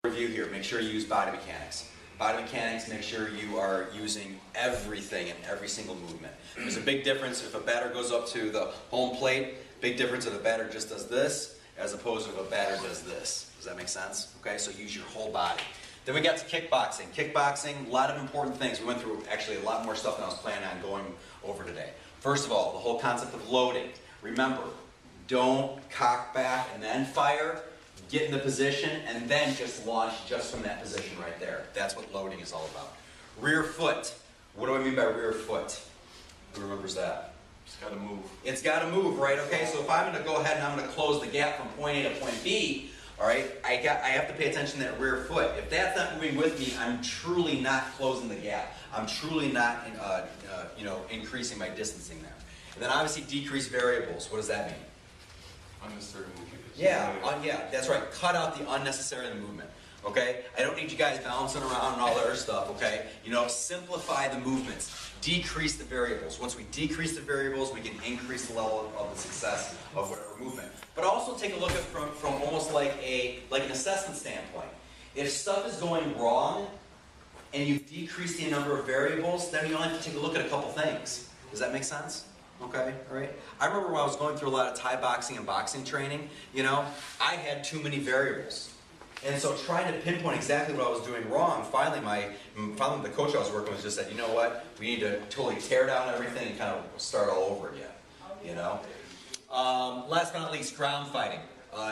Review here, make sure you use body mechanics. Body mechanics, make sure you are using everything in every single movement. There's a big difference if a batter goes up to the home plate, big difference if a batter just does this, as opposed to if a batter does this. Does that make sense? Okay, so use your whole body. Then we got to kickboxing. Kickboxing, a lot of important things. We went through actually a lot more stuff than I was planning on going over today. First of all, the whole concept of loading. Remember, don't cock back and then fire. Get in the position and then just launch just from that position right there. That's what loading is all about. Rear foot. What do I mean by rear foot? Who remembers that? It's got to move. It's got to move, right? Okay, so if I'm going to go ahead and I'm going to close the gap from point A to point B, all right, I have to pay attention to that rear foot. If that's not moving with me, I'm truly not closing the gap. I'm truly not, increasing my distancing there. And then obviously decrease variables. What does that mean? Unnecessary movement. Yeah, that's right. Cut out the unnecessary movement. Okay? I don't need you guys bouncing around and all that other stuff, okay? Simplify the movements. Decrease the variables. Once we decrease the variables, we can increase the level of the success of whatever movement. But also take a look at it from almost like an assessment standpoint. If stuff is going wrong and you decrease the number of variables, then you only have to take a look at a couple things. Does that make sense? Okay, all right. I remember when I was going through a lot of Thai boxing and boxing training, I had too many variables. And so trying to pinpoint exactly what I was doing wrong, finally the coach I was working with just said, you know what, we need to totally tear down everything and kind of start all over again, Last but not least, ground fighting.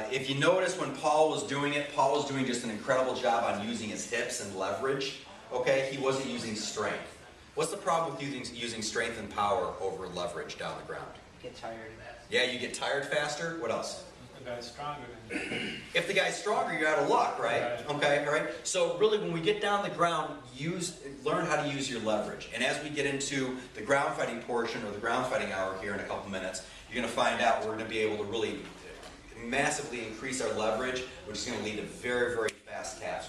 If you notice when Paul was doing it, Paul was doing just an incredible job on using his hips and leverage, okay? He wasn't using strength. What's the problem with using strength and power over leverage down the ground? Get tired. Yeah, you get tired faster. What else? If the guy's stronger than If the guy's stronger, you're out of luck, right? Right. Okay, all right. So really, when we get down the ground, learn how to use your leverage. And as we get into the ground fighting portion or the ground fighting hour here in a couple minutes, you're going to find out we're going to be able to really massively increase our leverage, which is going to lead to very, very fast taps.